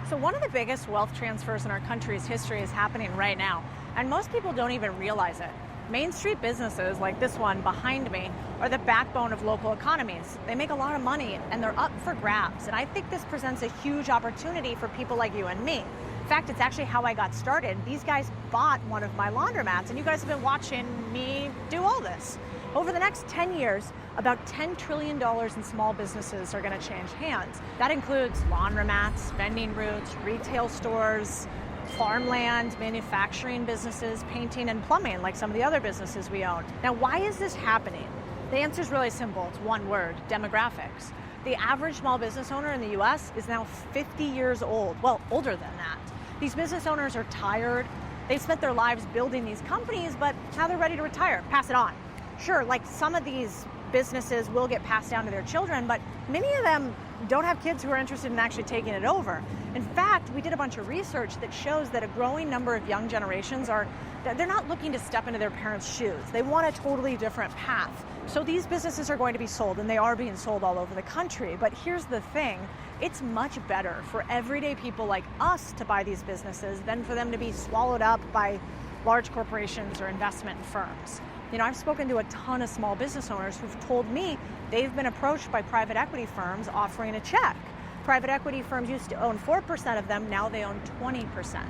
So one of the biggest wealth transfers in our country's history is happening right now, and most people don't even realize it. Main Street businesses like this one behind me are the backbone of local economies. They make a lot of money and they're up for grabs, and I think this presents a huge opportunity for people like you and me. In fact, it's actually how I got started. These guys bought one of my laundromats, and you guys have been watching me do all this. Over the next 10 years, about $10 trillion in small businesses are going to change hands. That includes laundromats, vending routes, retail stores, farmland, manufacturing businesses, painting and plumbing, like some of the other businesses we own. Now, why is this happening? The answer is really simple. It's one word: demographics. The average small business owner in the U.S. is now 50 years old. Well, older than that. These business owners are tired. They've spent their lives building these companies, but now they're ready to retire, pass it on. Sure, like some of these businesses will get passed down to their children, but many of them don't have kids who are interested in actually taking it over. In fact, we did a bunch of research that shows that a growing number of young generations they're not looking to step into their parents' shoes. They want a totally different path. So these businesses are going to be sold, and they are being sold all over the country. But here's the thing, it's much better for everyday people like us to buy these businesses than for them to be swallowed up by large corporations or investment firms. You know, I've spoken to a ton of small business owners who've told me they've been approached by private equity firms offering a check. Private equity firms used to own 4% of them, now they own 20%.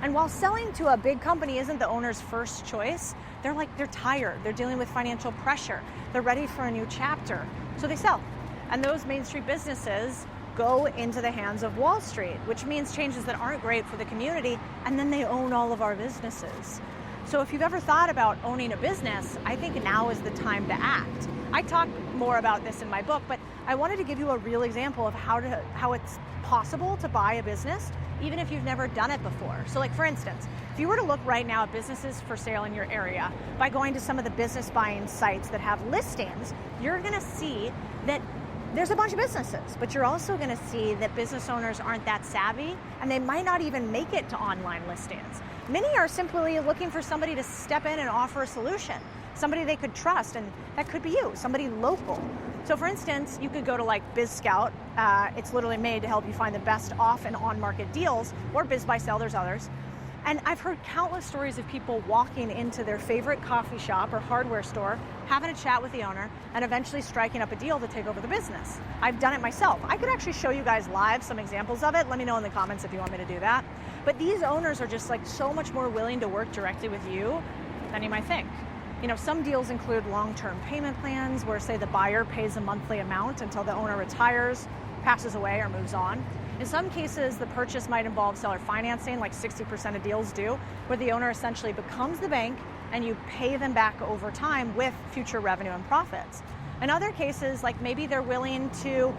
And while selling to a big company isn't the owner's first choice, they're tired, they're dealing with financial pressure, they're ready for a new chapter, so they sell. And those Main Street businesses go into the hands of Wall Street, which means changes that aren't great for the community, and then they own all of our businesses. So if you've ever thought about owning a business, I think now is the time to act. I talk more about this in my book, but I wanted to give you a real example of how it's possible to buy a business, even if you've never done it before. So like for instance, if you were to look right now at businesses for sale in your area by going to some of the business buying sites that have listings, you're gonna see that there's a bunch of businesses, but you're also gonna see that business owners aren't that savvy, and they might not even make it to online listings. Many are simply looking for somebody to step in and offer a solution, somebody they could trust, and that could be you, somebody local. So for instance, you could go to like BizScout. It's literally made to help you find the best off and on-market deals, or BizBuySell, there's others. And I've heard countless stories of people walking into their favorite coffee shop or hardware store, having a chat with the owner, and eventually striking up a deal to take over the business. I've done it myself. I could actually show you guys live some examples of it. Let me know in the comments if you want me to do that. But these owners are just like so much more willing to work directly with you than you might think. You know, some deals include long-term payment plans where, say, the buyer pays a monthly amount until the owner retires, passes away, or moves on. In some cases, the purchase might involve seller financing, like 60% of deals do, where the owner essentially becomes the bank and you pay them back over time with future revenue and profits. In other cases, like maybe they're willing to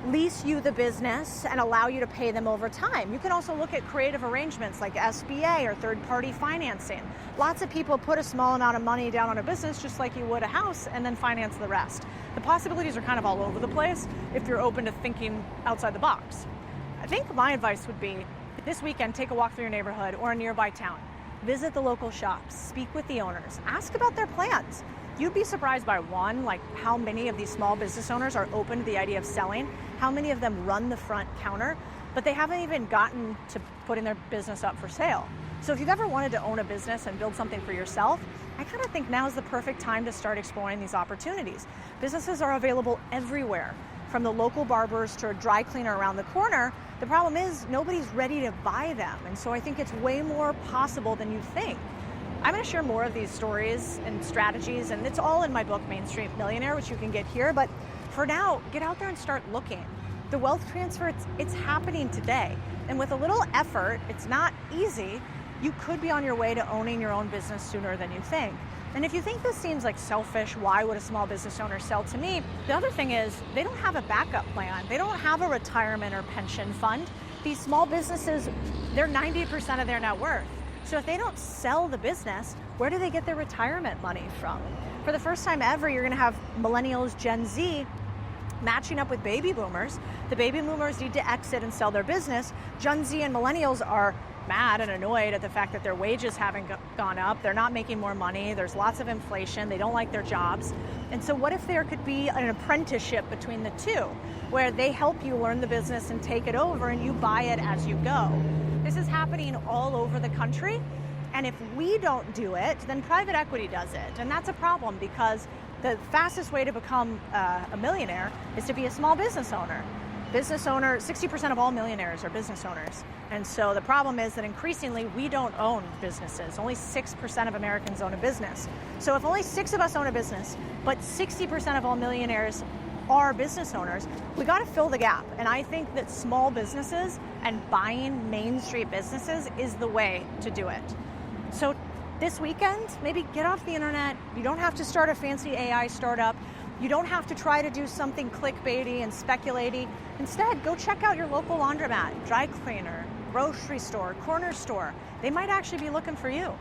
lease you the business and allow you to pay them over time. You can also look at creative arrangements like SBA or third-party financing. Lots of people put a small amount of money down on a business just like you would a house and then finance the rest. The possibilities are kind of all over the place if you're open to thinking outside the box. I think my advice would be, this weekend, take a walk through your neighborhood or a nearby town. Visit the local shops, speak with the owners, ask about their plans. You'd be surprised by one, like how many of these small business owners are open to the idea of selling, how many of them run the front counter, but they haven't even gotten to putting their business up for sale. So if you've ever wanted to own a business and build something for yourself, I kind of think now is the perfect time to start exploring these opportunities. Businesses are available everywhere, from the local barbers to a dry cleaner around the corner. The problem is nobody's ready to buy them, and so I think it's way more possible than you think. I'm going to share more of these stories and strategies, and it's all in my book, Main Street Millionaire, which you can get here, but for now, get out there and start looking. The wealth transfer, it's happening today, and with a little effort, it's not easy, you could be on your way to owning your own business sooner than you think. And if you think this seems like selfish, why would a small business owner sell to me? The other thing is, they don't have a backup plan. They don't have a retirement or pension fund. These small businesses, they're 90% of their net worth. So if they don't sell the business, where do they get their retirement money from? For the first time ever, you're gonna have millennials, Gen Z, matching up with baby boomers. The baby boomers need to exit and sell their business. Gen Z and millennials are mad and annoyed at the fact that their wages haven't gone up. They're not making more money. There's lots of inflation. They don't like their jobs. And so what if there could be an apprenticeship between the two, where they help you learn the business and take it over and you buy it as you go? This is happening all over the country. And if we don't do it, then private equity does it. And that's a problem, because the fastest way to become a millionaire is to be a small business owner. 60% of all millionaires are business owners. And so the problem is that increasingly we don't own businesses. Only 6% of Americans own a business. So if only 6 of us own a business, but 60% of all millionaires are business owners, we got to fill the gap. And I think that small businesses and buying Main Street businesses is the way to do it. So this weekend, maybe get off the internet. You don't have to start a fancy AI startup. You don't have to try to do something clickbaity and speculaty. Instead, go check out your local laundromat, dry cleaner, grocery store, corner store. They might actually be looking for you.